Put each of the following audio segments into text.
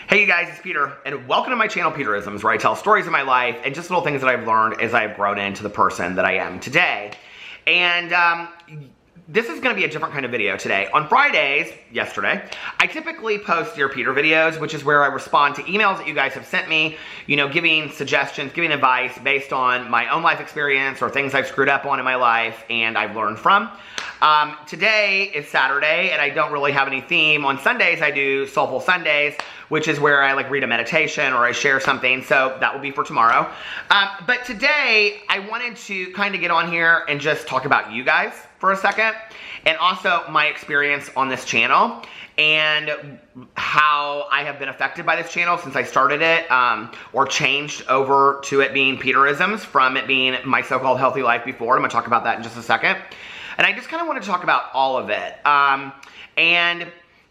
Hey you guys, it's Peter, and welcome to my channel, Peterisms, where I tell stories of my life and just little things that I've learned as I've grown into the person that I am today. And this is going to be a different kind of video today. On Fridays, yesterday, I typically post Dear Peter videos, which is where I respond to emails that you guys have sent me, giving suggestions, giving advice based on my own life experience or things I've screwed up on in my life and I've learned from. Today is Saturday, and I don't really have any theme. On Sundays, I do Soulful Sundays, which is where I read a meditation or I share something, so that will be for tomorrow. But today, I wanted to kind of get on here and just talk about you guys for a second, and also my experience on this channel, and how I have been affected by this channel since I started it, or changed over to it being Peterisms from it being my so-called healthy life before. I'm going to talk about that in just a second. And I just kind of want to talk about all of it.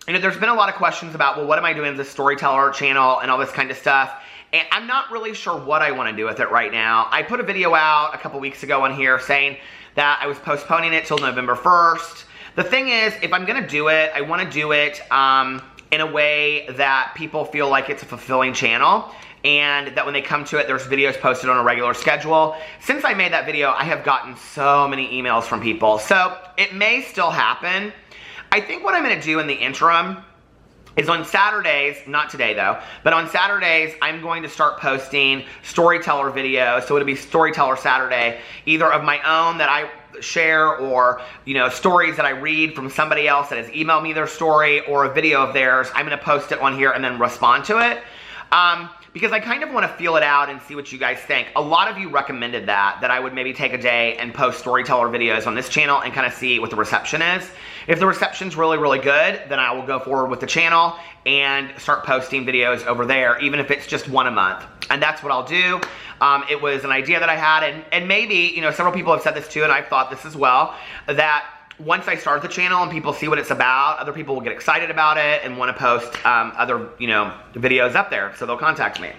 There's been a lot of questions about, well, what am I doing with this storyteller channel and all this kind of stuff? And I'm not really sure what I want to do with it right now. I put a video out a couple weeks ago on here saying that I was postponing it till November 1st. The thing is, if I'm going to do it, I want to do it in a way that people feel like it's a fulfilling channel, and that when they come to it, there's videos posted on a regular schedule. Since I made that video, I have gotten so many emails from people. So it may still happen. I think what I'm going to do in the interim is on Saturdays, not today though, but on Saturdays, I'm going to start posting storyteller videos. So it'll be Storyteller Saturday, either of my own that I share, or stories that I read from somebody else that has emailed me their story, or a video of theirs. I'm going to post it on here and then respond to it. Because I kind of want to feel it out and see what you guys think. A lot of you recommended that I would maybe take a day and post storyteller videos on this channel and kind of see what the reception is. If the reception's really, really good, then I will go forward with the channel and start posting videos over there, even if it's just one a month. And that's what I'll do. It was an idea that I had, and maybe, several people have said this too, and I've thought this as well, that once I start the channel and people see what it's about, other people will get excited about it and want to post other, videos up there. So they'll contact me.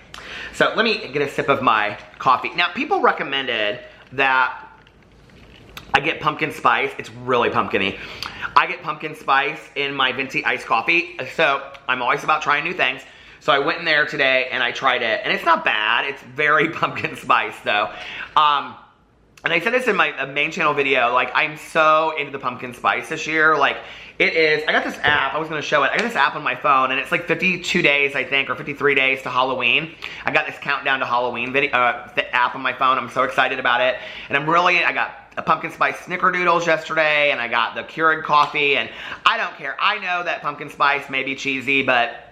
So let me get a sip of my coffee. Now, people recommended that I get pumpkin spice. It's really pumpkin-y. I get pumpkin spice in my venti iced coffee. So I'm always about trying new things. So I went in there today and I tried it. And it's not bad. It's very pumpkin spice though. And I said this in my main channel video, I'm so into the pumpkin spice this year. It is, I got this app, I was going to show it. I got this app on my phone, and it's 52 days, I think, or 53 days to Halloween. I got this countdown to Halloween video, app on my phone. I'm so excited about it. And I got a pumpkin spice snickerdoodles yesterday, and I got the Keurig coffee, and I don't care. I know that pumpkin spice may be cheesy, but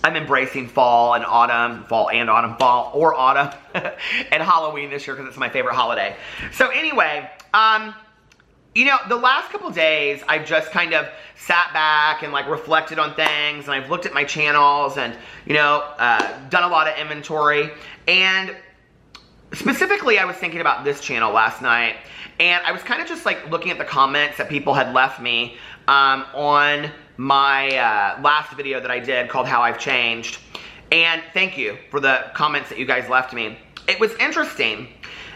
I'm embracing fall and autumn, fall or autumn, and Halloween this year because it's my favorite holiday. So anyway, the last couple days I've just kind of sat back and reflected on things, and I've looked at my channels and, done a lot of inventory. And specifically, I was thinking about this channel last night, and I was kind of just looking at the comments that people had left me on my last video that I did called How I've Changed. And thank you for the comments that you guys left me. It was interesting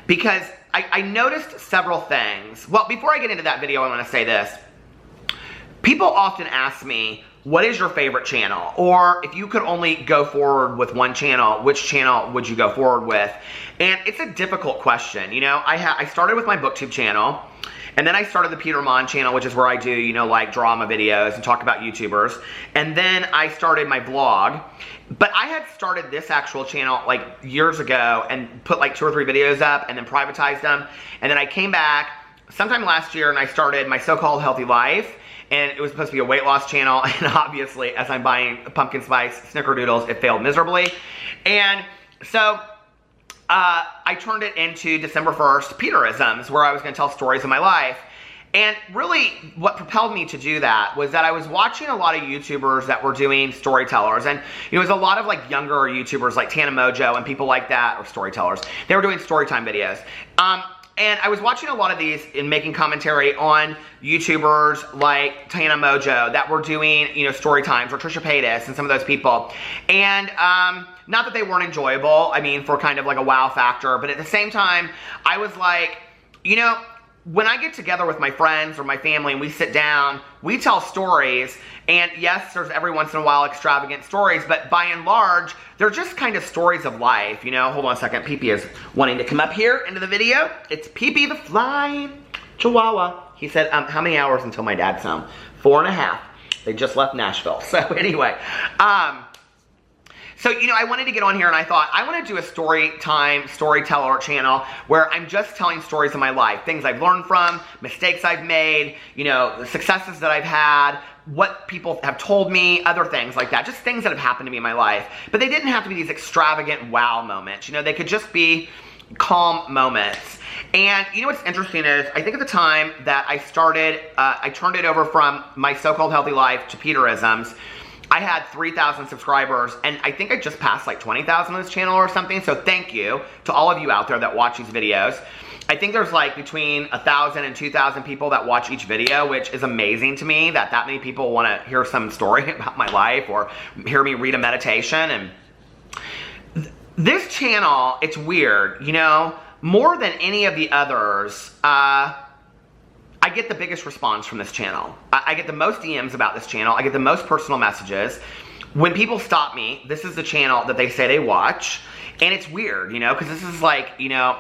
because I noticed several things. Well, before I get into that video, I want to say this. People often ask me, what is your favorite channel? Or if you could only go forward with one channel, which channel would you go forward with? And it's a difficult question. I started with my BookTube channel. And then I started the Peter Monn channel, which is where I do, drama videos and talk about YouTubers. And then I started my blog. But I had started this actual channel years ago and put 2 or 3 videos up and then privatized them. And then I came back sometime last year and I started my so-called healthy life. And it was supposed to be a weight loss channel. And obviously, as I'm buying pumpkin spice snickerdoodles, it failed miserably. And so I turned it into December 1st, Peterisms, where I was going to tell stories of my life. And really, what propelled me to do that was that I was watching a lot of YouTubers that were doing storytellers. And it was a lot of younger YouTubers like Tana Mojo and people like that, or storytellers. They were doing storytime videos. And I was watching a lot of these and making commentary on YouTubers like Tana Mojo that were doing, story times, or Trisha Paytas and some of those people. And not that they weren't enjoyable, for kind of a wow factor, but at the same time, I was when I get together with my friends or my family and we sit down we tell stories, and yes, there's every once in a while extravagant stories, but by and large, they're just kind of stories of life, you know? Hold on a second, Pee-Pee is wanting to come up here into the video. It's Pee-Pee the flying chihuahua. He said, how many hours until my dad's home? 4.5. They just left Nashville. So anyway, so, you know, I wanted to get on here and I thought, I want to do a storyteller channel where I'm just telling stories of my life. Things I've learned from, mistakes I've made, you know, the successes that I've had, what people have told me, other things like that. Just things that have happened to me in my life. But they didn't have to be these extravagant wow moments. You know, they could just be calm moments. And you know what's interesting is, I think at the time that I started, I turned it over from my so-called healthy life to Peterisms, I had 3,000 subscribers, and I think I just passed like 20,000 on this channel or something, so thank you to all of you out there that watch these videos. I think there's like between 1,000 and 2,000 people that watch each video, which is amazing to me that many people want to hear some story about my life or hear me read a meditation. And this channel, it's weird, you know, more than any of the others, I get the biggest response from this channel. I get the most DMs about this channel. I get the most personal messages. When people stop me, this is the channel that they say they watch. And it's weird, you know, because this is like, you know,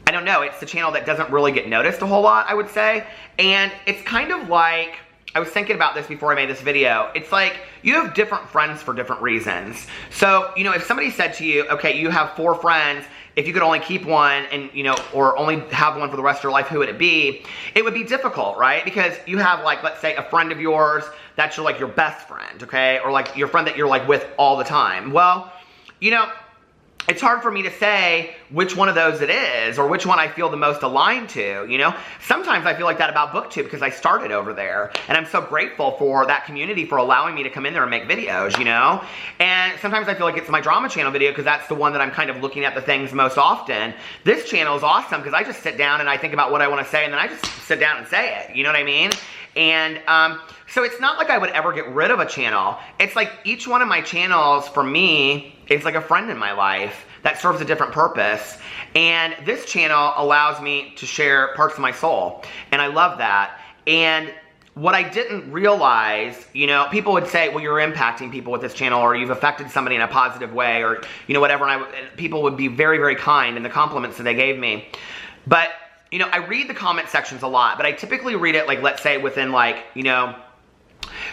I don't know. It's the channel that doesn't really get noticed a whole lot, I would say. And it's kind of like, I was thinking about this before I made this video. It's like, you have different friends for different reasons. So, you know, if somebody said to you, okay, you have 4 friends, if you could only keep one and, you know, or only have one for the rest of your life, who would it be? It would be difficult, right? Because you have like, let's say a friend of yours that's your best friend, okay? Or like your friend that you're like with all the time. Well, you know, it's hard for me to say which one of those it is or which one I feel the most aligned to, you know? Sometimes I feel like that about BookTube because I started over there, and I'm so grateful for that community for allowing me to come in there and make videos, you know? And sometimes I feel like it's my drama channel video because that's the one that I'm kind of looking at the things most often. This channel is awesome because I just sit down and I think about what I want to say, and then I just sit down and say it, you know what I mean? And so it's not like I would ever get rid of a channel. It's like each one of my channels for me is like a friend in my life that serves a different purpose. And this channel allows me to share parts of my soul. And I love that. And what I didn't realize, you know, people would say, well, you're impacting people with this channel, or you've affected somebody in a positive way, or, you know, whatever. And people would be very, very kind in the compliments that they gave me. But, you know, I read the comment sections a lot, but I typically read it, like, let's say within, like, you know,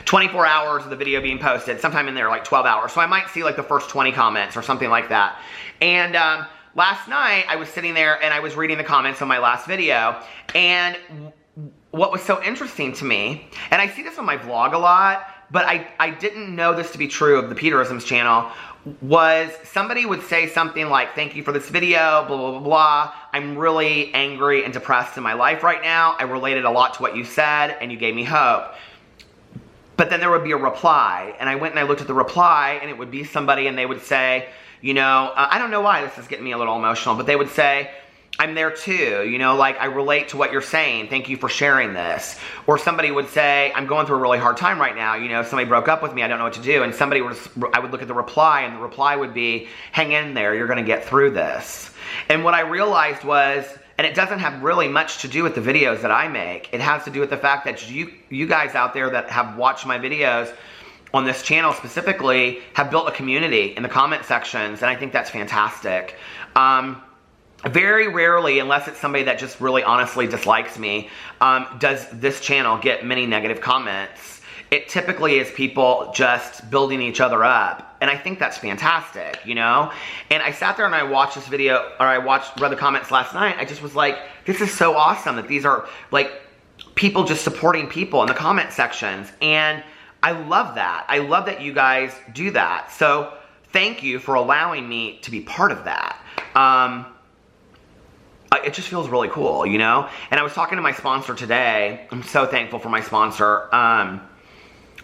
24 hours of the video being posted, sometime in there, like 12 hours. So I might see like the first 20 comments or something like that. And last night I was sitting there and I was reading the comments on my last video. And what was so interesting to me, and I see this on my vlog a lot, but I didn't know this to be true of the Peterisms channel, was somebody would say something like, thank you for this video, blah, blah, blah, blah. I'm really angry and depressed in my life right now. I related a lot to what you said and you gave me hope. But then there would be a reply, and I went and I looked at the reply, and it would be somebody, and they would say, you know, I don't know why this is getting me a little emotional, but they would say, I'm there too, you know, like, I relate to what you're saying, thank you for sharing this. Or somebody would say, I'm going through a really hard time right now, you know, somebody broke up with me, I don't know what to do, and I would look at the reply, and the reply would be, hang in there, you're gonna get through this. And what I realized was, and it doesn't have really much to do with the videos that I make. It has to do with the fact that you guys out there that have watched my videos on this channel specifically have built a community in the comment sections, and I think that's fantastic. Very rarely, unless it's somebody that just really honestly dislikes me, does this channel get many negative comments. It typically is people just building each other up. And I think that's fantastic, you know? And I sat there and I watched this video, or I read the comments last night. I just was like, this is so awesome that these are like people just supporting people in the comment sections. And I love that. I love that you guys do that. So thank you for allowing me to be part of that. It just feels really cool, you know? And I was talking to my sponsor today. I'm so thankful for my sponsor.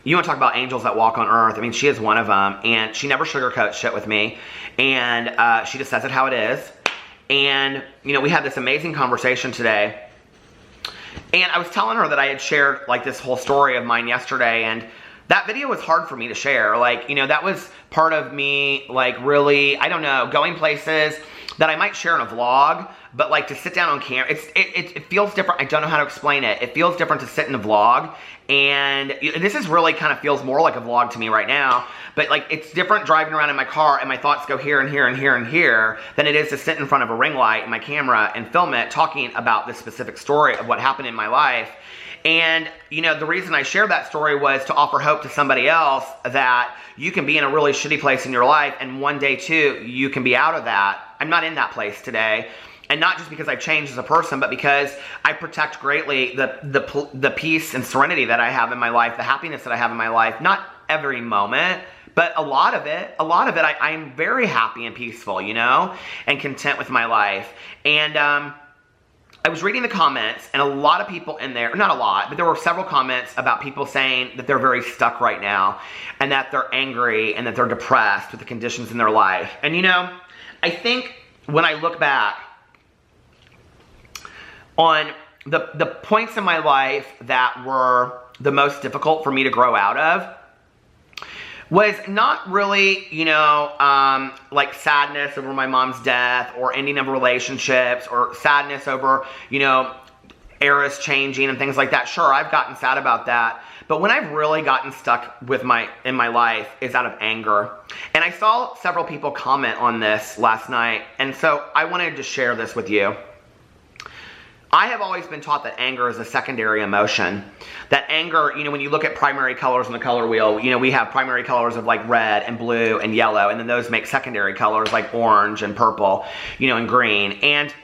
You want to talk about angels that walk on earth. I mean, she is one of them, and she never sugarcoats shit with me, and she just says it how it is. And, you know, we had this amazing conversation today, and I was telling her that I had shared, like, this whole story of mine yesterday, and that video was hard for me to share. Like, you know, that was part of me, like, really, I don't know, going places, that I might share in a vlog, but like to sit down on camera, it feels different. I don't know how to explain it. It feels different to sit in a vlog, and this is really kind of feels more like a vlog to me right now, but like it's different driving around in my car and my thoughts go here and here and here and here than it is to sit in front of a ring light and my camera and film it talking about this specific story of what happened in my life. And, you know, the reason I shared that story was to offer hope to somebody else that you can be in a really shitty place in your life and one day too, you can be out of that. I'm not in that place today. And not just because I've changed as a person, but because I protect greatly the peace and serenity that I have in my life, the happiness that I have in my life. Not every moment, but a lot of it, I'm very happy and peaceful, you know, and content with my life. And, I was reading the comments, and a lot of people in there, not a lot, but there were several comments about people saying that they're very stuck right now, and that they're angry, and that they're depressed with the conditions in their life. And you know, I think when I look back on the points in my life that were the most difficult for me to grow out of, was not really, you know, like sadness over my mom's death or ending of relationships or sadness over, you know, eras changing and things like that. Sure, I've gotten sad about that. But when I've really gotten stuck with in my life is out of anger. And I saw several people comment on this last night. And so I wanted to share this with you. I have always been taught that anger is a secondary emotion. That anger, you know, when you look at primary colors on the color wheel, you know, we have primary colors of like red and blue and yellow, and then those make secondary colors like orange and purple, you know, and green. And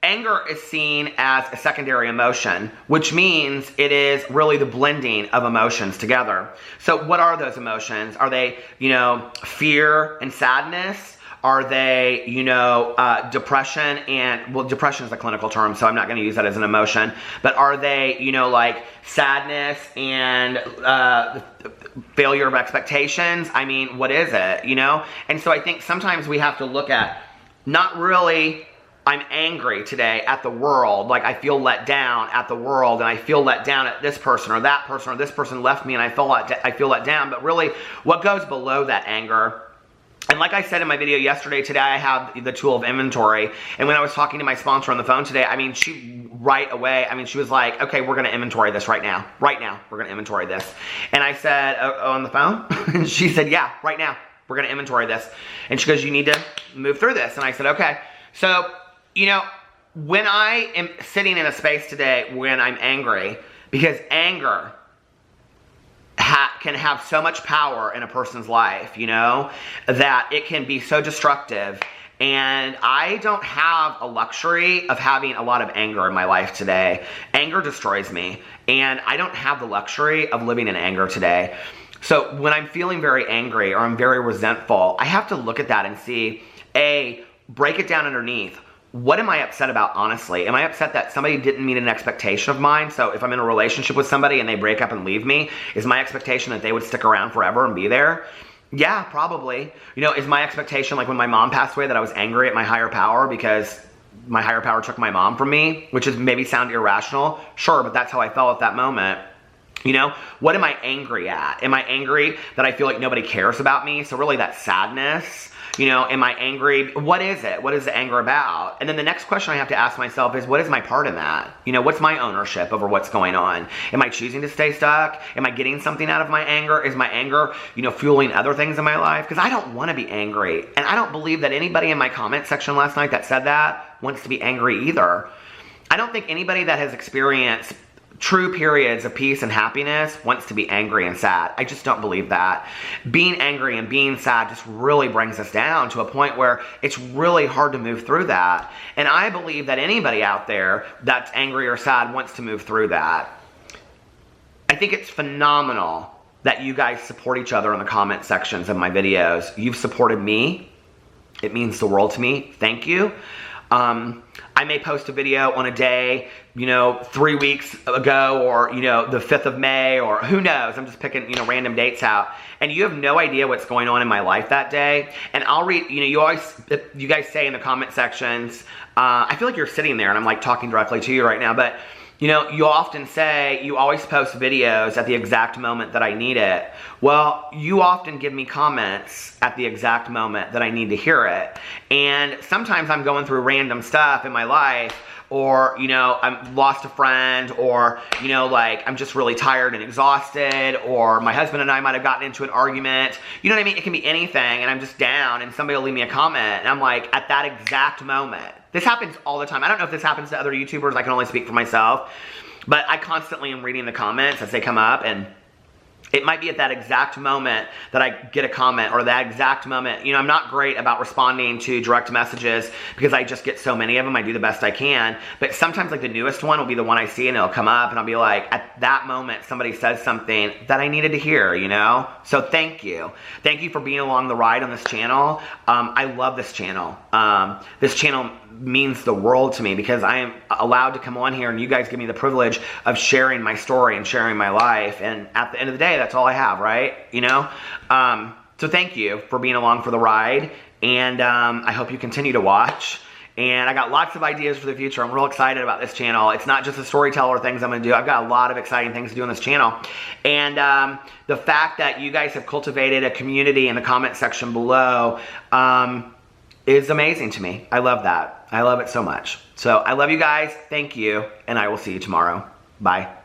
anger is seen as a secondary emotion, which means it is really the blending of emotions together. So what are those emotions? Are they, you know, fear and sadness? Are they, you know, depression and, well, depression is a clinical term, so I'm not going to use that as an emotion. But are they, you know, like sadness and failure of expectations? I mean, what is it, you know? And so I think sometimes we have to look at, not really, I'm angry today at the world, like I feel let down at the world, and I feel let down at this person, or this person left me and I feel let down, but really what goes below that anger. And like I said in my video yesterday, today I have the tool of inventory. And when I was talking to my sponsor on the phone today, I mean, she right away, I mean, she was like, okay, we're going to inventory this right now. Right now, we're going to inventory this. And I said, oh, on the phone? And she said, yeah, right now, we're going to inventory this. And she goes, you need to move through this. And I said, okay. So, you know, when I am sitting in a space today when I'm angry, because anger can have so much power in a person's life, you know, that it can be so destructive. And I don't have a luxury of having a lot of anger in my life today. Anger destroys me, and I don't have the luxury of living in anger today. So when I'm feeling very angry or I'm very resentful, I have to look at that and see, break it down underneath. What am I upset about, honestly? Am I upset that somebody didn't meet an expectation of mine? So if I'm in a relationship with somebody and they break up and leave me, is my expectation that they would stick around forever and be there? Yeah, probably. You know, is my expectation, like when my mom passed away, that I was angry at my higher power because my higher power took my mom from me, which is maybe sound irrational? Sure, but that's how I felt at that moment. You know, what am I angry at? Am I angry that I feel like nobody cares about me? So really that's sadness. You know, am I angry? What is it? What is the anger about? And then the next question I have to ask myself is, what is my part in that? You know, what's my ownership over what's going on? Am I choosing to stay stuck? Am I getting something out of my anger? Is my anger, you know, fueling other things in my life? Because I don't want to be angry. And I don't believe that anybody in my comment section last night that said that wants to be angry either. I don't think anybody that has experienced true periods of peace and happiness wants to be angry and sad. I just don't believe that. Being angry and being sad just really brings us down to a point where it's really hard to move through that. And I believe that anybody out there that's angry or sad wants to move through that. I think it's phenomenal that you guys support each other in the comment sections of my videos. You've supported me. It means the world to me. Thank you. I may post a video on a day, you know, 3 weeks ago, or, you know, the 5th of May, or who knows. I'm just picking, you know, random dates out. And you have no idea what's going on in my life that day. And I'll read, you know, you guys say in the comment sections, I feel like you're sitting there and I'm like talking directly to you right now, but you know, you often say you always post videos at the exact moment that I need it. Well, you often give me comments at the exact moment that I need to hear it. And sometimes I'm going through random stuff in my life, or, you know, I'm lost a friend, or, you know, like, I'm just really tired and exhausted, or my husband and I might have gotten into an argument. You know what I mean? It can be anything, and I'm just down, and somebody will leave me a comment, and I'm like, at that exact moment. This happens all the time. I don't know if this happens to other YouTubers. I can only speak for myself. But I constantly am reading the comments as they come up, and it might be at that exact moment that I get a comment, or that exact moment. You know, I'm not great about responding to direct messages because I just get so many of them. I do the best I can. But sometimes, like, the newest one will be the one I see, and it'll come up, and I'll be like, at that moment, somebody says something that I needed to hear, you know? So thank you. Thank you for being along the ride on this channel. I love this channel. This channel means the world to me because I am allowed to come on here, and you guys give me the privilege of sharing my story and sharing my life. And at the end of the day, that's all I have, right? You know? So thank you for being along for the ride, and I hope you continue to watch. And I got lots of ideas for the future. I'm real excited about this channel. It's not just the storyteller things I'm going to do. I've got a lot of exciting things to do on this channel. And the fact that you guys have cultivated a community in the comment section below is amazing to me. I love that. I love it so much. So I love you guys. Thank you. And I will see you tomorrow. Bye.